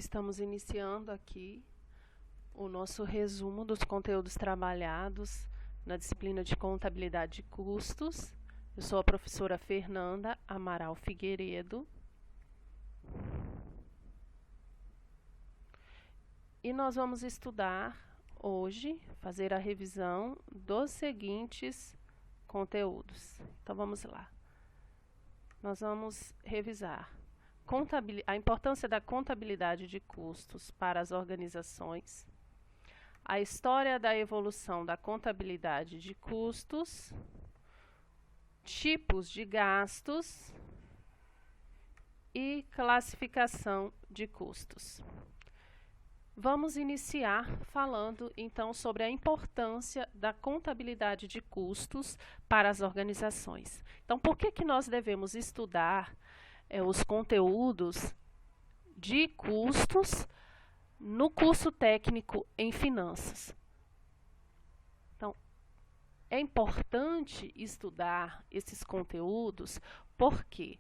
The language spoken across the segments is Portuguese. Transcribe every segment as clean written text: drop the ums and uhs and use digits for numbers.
Estamos iniciando aqui o nosso resumo dos conteúdos trabalhados na disciplina de Contabilidade de Custos. Eu sou a professora Fernanda Amaral Figueiredo. E nós vamos estudar hoje, fazer a revisão dos seguintes conteúdos. Então vamos lá. Nós vamos revisar a importância da contabilidade de custos para as organizações, a história da evolução da contabilidade de custos, tipos de gastos e classificação de custos. Vamos iniciar falando então sobre a importância da contabilidade de custos para as organizações. Então, por que nós devemos estudar os conteúdos de custos no curso técnico em finanças? Então, é importante estudar esses conteúdos, por quê?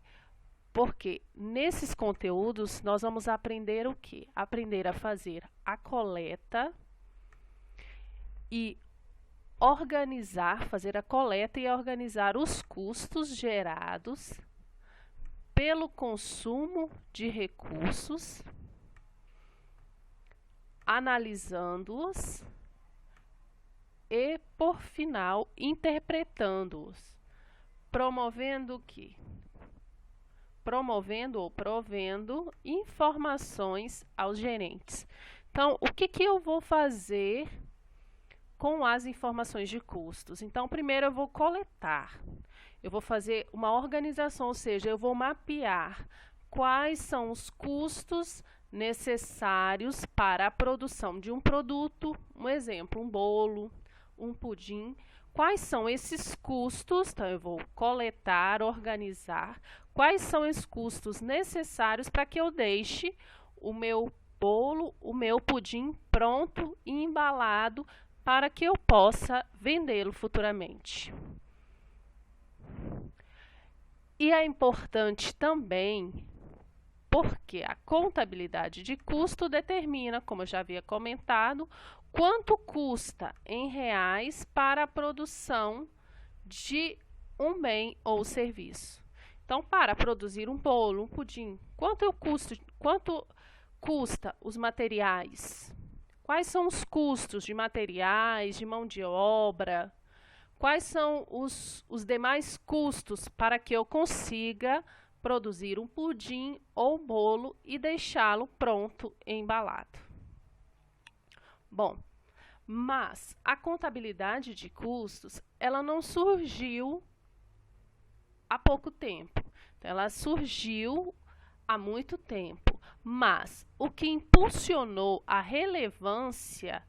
Porque nesses conteúdos nós vamos aprender o quê? Aprender a fazer a coleta e fazer a coleta e organizar os custos gerados pelo consumo de recursos, analisando-os e, por final, interpretando-os, promovendo o quê? Promovendo ou provendo informações aos gerentes. Então, o que eu vou fazer com as informações de custos? Então, primeiro eu vou coletar. Eu vou fazer uma organização, ou seja, eu vou mapear quais são os custos necessários para a produção de um produto, um exemplo, um bolo, um pudim. Quais são esses custos? Então, eu vou coletar, organizar. Quais são os custos necessários para que eu deixe o meu bolo, o meu pudim pronto e embalado para que eu possa vendê-lo futuramente? E é importante também porque a contabilidade de custo determina, como eu já havia comentado, quanto custa em reais para a produção de um bem ou serviço. Então, para produzir um bolo, um pudim, quanto custa os materiais? Quais são os custos de materiais, de mão de obra? Quais são os demais custos para que eu consiga produzir um pudim ou bolo e deixá-lo pronto e embalado? Bom, mas a contabilidade de custos, ela não surgiu há pouco tempo. Então, ela surgiu há muito tempo, mas o que impulsionou a relevância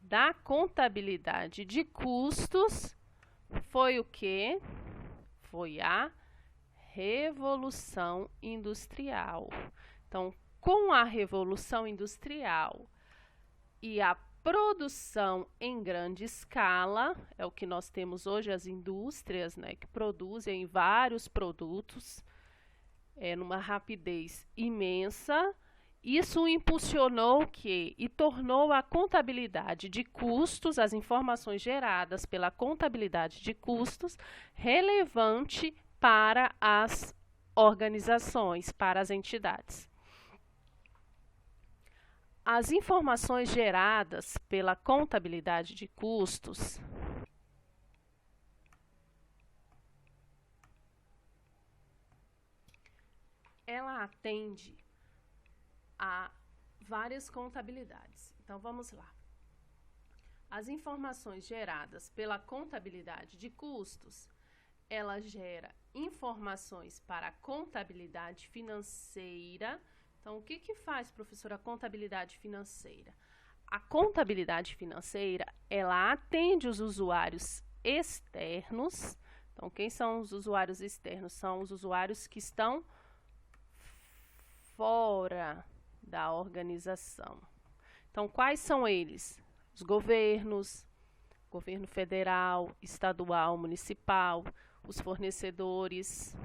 da contabilidade de custos foi o quê? Foi a Revolução Industrial. Então, com a Revolução Industrial e a produção em grande escala, é o que nós temos hoje, as indústrias, né, que produzem vários produtos numa rapidez imensa. Isso impulsionou e tornou a contabilidade de custos, as informações geradas pela contabilidade de custos, relevante para as organizações, para as entidades. As informações geradas pela contabilidade de custos ela atende a várias contabilidades. Então, vamos lá. As informações geradas pela contabilidade de custos, ela gera informações para a contabilidade financeira. Então, o que faz, professora, a contabilidade financeira? A contabilidade financeira, ela atende os usuários externos. Então, quem são os usuários externos? São os usuários que estão fora da organização. Então, quais são eles? Os governos, governo federal, estadual, municipal, os fornecedores.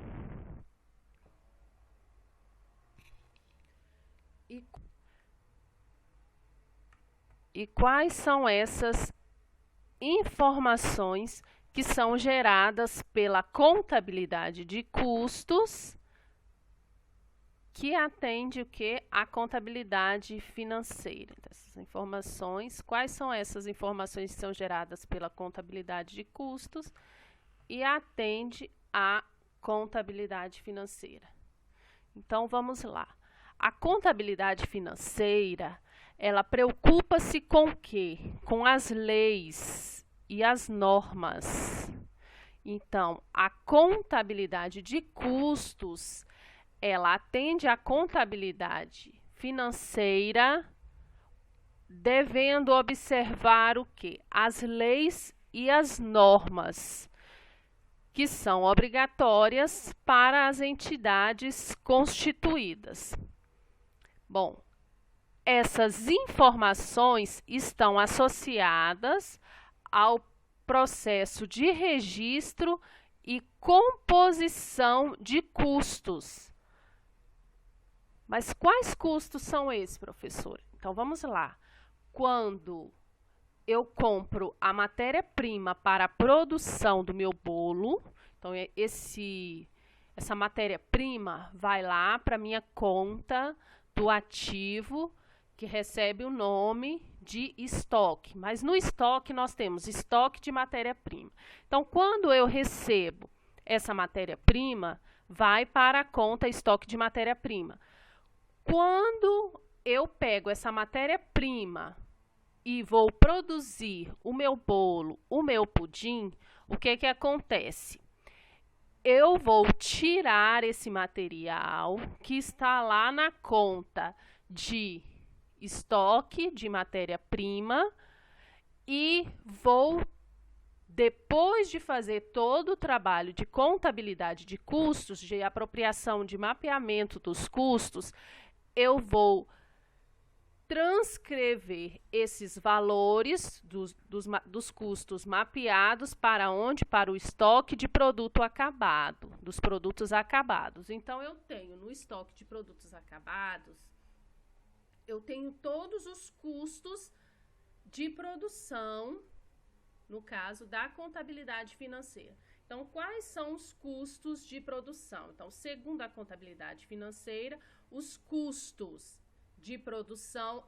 E quais são essas informações que são geradas pela contabilidade de custos, que atende o que? A contabilidade financeira. Então, essas informações, quais são essas informações que são geradas pela contabilidade de custos e atende a contabilidade financeira? Então, vamos lá. A contabilidade financeira, ela preocupa-se com o quê? Com as leis e as normas. Então, a contabilidade de custos, ela atende à contabilidade financeira, devendo observar o quê? As leis e as normas, que são obrigatórias para as entidades constituídas. Bom, essas informações estão associadas ao processo de registro e composição de custos. Mas quais custos são esses, professor? Então, vamos lá. Quando eu compro a matéria-prima para a produção do meu bolo, então essa matéria-prima vai lá para a minha conta do ativo, que recebe o nome de estoque. Mas no estoque nós temos estoque de matéria-prima. Então, quando eu recebo essa matéria-prima, vai para a conta estoque de matéria-prima. Quando eu pego essa matéria-prima e vou produzir o meu bolo, o meu pudim, o que acontece? Eu vou tirar esse material que está lá na conta de estoque de matéria-prima e vou, depois de fazer todo o trabalho de contabilidade de custos, de apropriação, de mapeamento dos custos, eu vou transcrever esses valores dos custos mapeados para onde? Para o estoque de produto acabado, dos produtos acabados. Então, eu tenho no estoque de produtos acabados, eu tenho todos os custos de produção, no caso da contabilidade financeira. Então, quais são os custos de produção? Então, segundo a contabilidade financeira, os custos de produção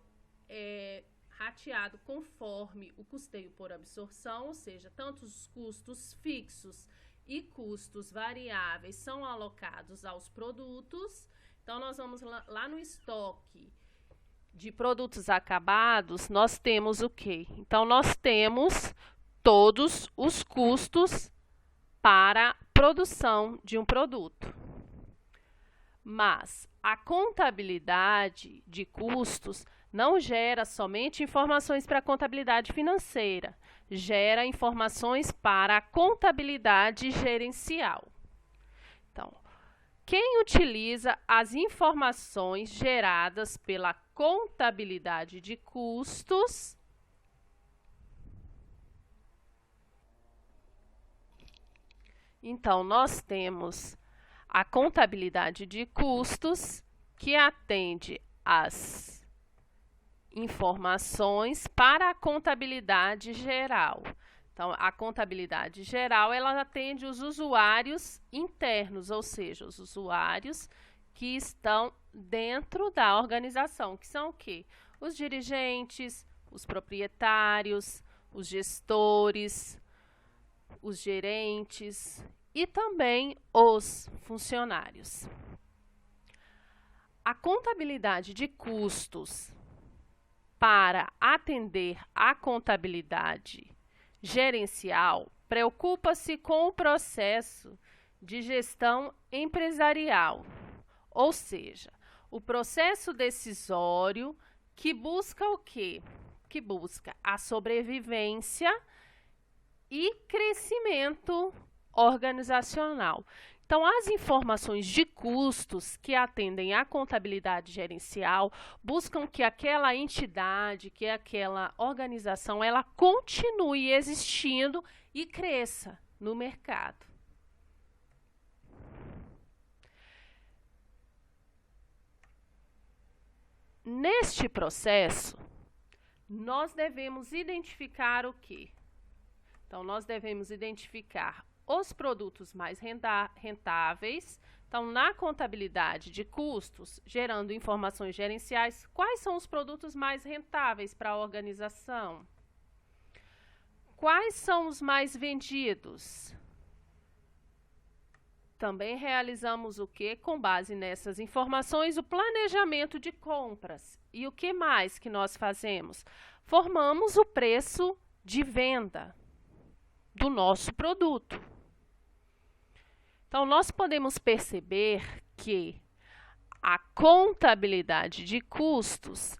é rateado conforme o custeio por absorção, ou seja, tanto os custos fixos e custos variáveis são alocados aos produtos. Então, nós vamos lá no estoque de produtos acabados, nós temos o quê? Então, nós temos todos os custos para a produção de um produto. Mas a contabilidade de custos não gera somente informações para a contabilidade financeira, gera informações para a contabilidade gerencial. Então, quem utiliza as informações geradas pela contabilidade de custos Então, nós temos a contabilidade de custos, que atende às informações para a contabilidade geral. Então, a contabilidade geral, ela atende os usuários internos, ou seja, os usuários que estão dentro da organização, que são o quê? Os dirigentes, os proprietários, os gestores, os gerentes e também os funcionários. A contabilidade de custos para atender à contabilidade gerencial preocupa-se com o processo de gestão empresarial, ou seja, o processo decisório que busca o quê? Que busca a sobrevivência e crescimento organizacional. Então, as informações de custos que atendem à contabilidade gerencial buscam que aquela entidade, que aquela organização, ela continue existindo e cresça no mercado. Neste processo, nós devemos identificar o quê? Então, nós devemos identificar os produtos mais rentáveis. Então, na contabilidade de custos, gerando informações gerenciais, quais são os produtos mais rentáveis para a organização? Quais são os mais vendidos? Também realizamos o quê? Com base nessas informações, o planejamento de compras. E o que mais que nós fazemos? Formamos o preço de venda do nosso produto. Então, nós podemos perceber que a contabilidade de custos,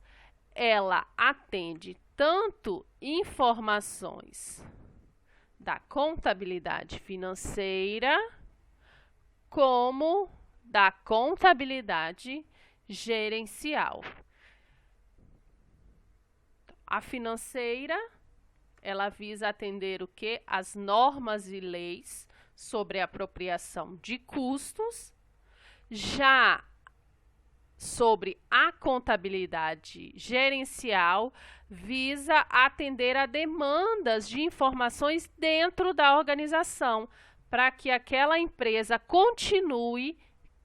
ela atende tanto informações da contabilidade financeira, como da contabilidade gerencial. A financeira, ela visa atender o quê? As normas e leis sobre a apropriação de custos. Já sobre a contabilidade gerencial, visa atender a demandas de informações dentro da organização, para que aquela empresa continue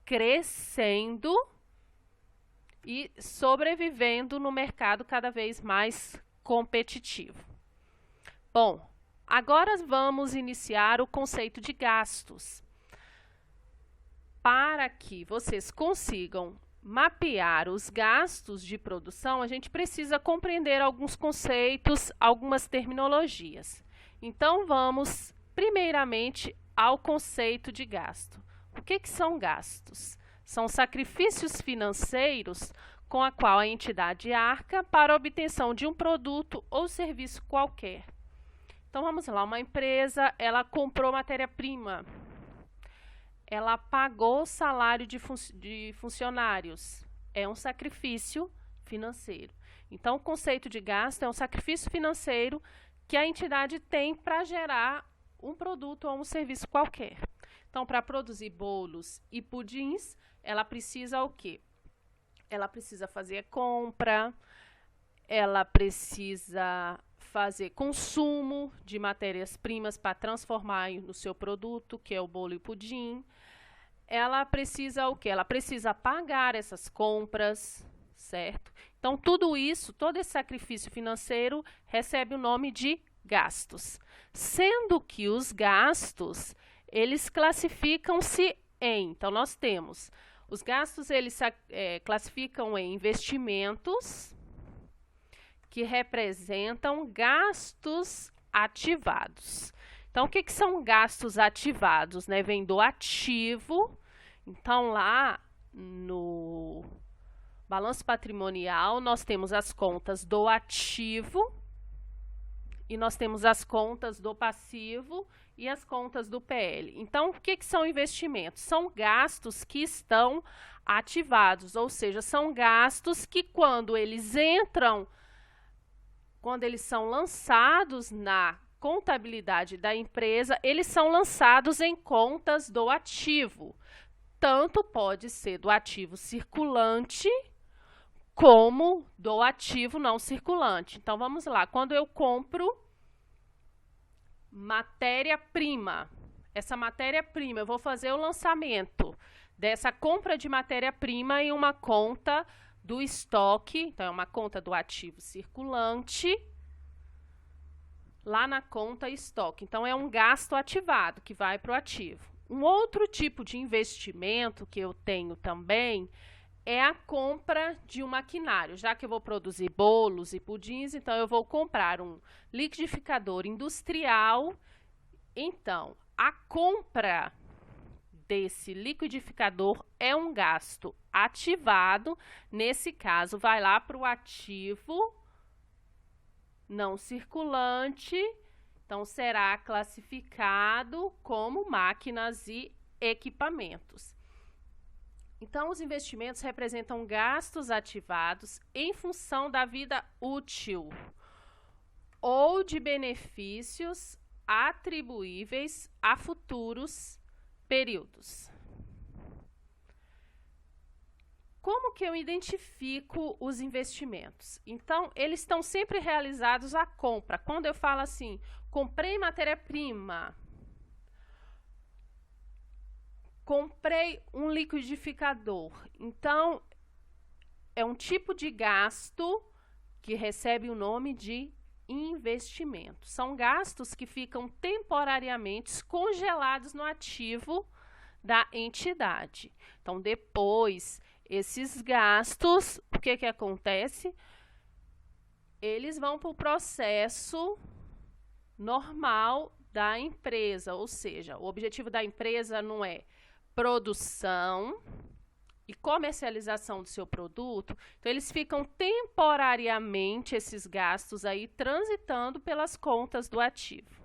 crescendo e sobrevivendo no mercado cada vez mais competitivo. Bom, agora vamos iniciar o conceito de gastos. Para que vocês consigam mapear os gastos de produção, a gente precisa compreender alguns conceitos, algumas terminologias. Então, vamos primeiramente ao conceito de gasto. O que são gastos? São sacrifícios financeiros com a qual a entidade arca para a obtenção de um produto ou serviço qualquer. Então, vamos lá, uma empresa, ela comprou matéria-prima, ela pagou o salário de funcionários, é um sacrifício financeiro. Então, o conceito de gasto é um sacrifício financeiro que a entidade tem para gerar um produto ou um serviço qualquer. Então, para produzir bolos e pudins, ela precisa o quê? Ela precisa fazer compra, ela precisa fazer consumo de matérias-primas para transformar no seu produto, que é o bolo e o pudim. Ela precisa o quê? Ela precisa pagar essas compras, certo? Então, tudo isso, todo esse sacrifício financeiro recebe o nome de gastos. Sendo que os gastos, eles classificam-se em... Então, nós temos... Os gastos, eles classificam em investimentos, que representam gastos ativados. Então, o que são gastos ativados, né? Vem do ativo. Então, lá no balanço patrimonial, nós temos as contas do ativo e nós temos as contas do passivo e as contas do PL. Então, o que são investimentos? São gastos que estão ativados, ou seja, são gastos que quando eles entram, quando eles são lançados na contabilidade da empresa, eles são lançados em contas do ativo. Tanto pode ser do ativo circulante, como do ativo não circulante. Então, vamos lá. Quando eu compro matéria-prima, essa matéria-prima, eu vou fazer o lançamento dessa compra de matéria-prima em uma conta do estoque, então é uma conta do ativo circulante, lá na conta estoque. Então, é um gasto ativado que vai para o ativo. Um outro tipo de investimento que eu tenho também é a compra de um maquinário. Já que eu vou produzir bolos e pudins, então eu vou comprar um liquidificador industrial. Então, a compra desse liquidificador é um gasto ativado. Nesse caso, vai lá para o ativo não circulante. Então, será classificado como máquinas e equipamentos. Então, os investimentos representam gastos ativados em função da vida útil ou de benefícios atribuíveis a futuros períodos. como que eu identifico os investimentos? Então, eles estão sempre realizados à compra. Quando eu falo assim, comprei matéria-prima, comprei um liquidificador. Então, é um tipo de gasto que recebe o nome de investimento. São gastos que ficam temporariamente congelados no ativo da entidade. Então, depois, esses gastos, o que que acontece? Eles vão para o processo normal da empresa, ou seja, o objetivo da empresa não é produção e comercialização do seu produto, então eles ficam temporariamente, esses gastos aí, transitando pelas contas do ativo.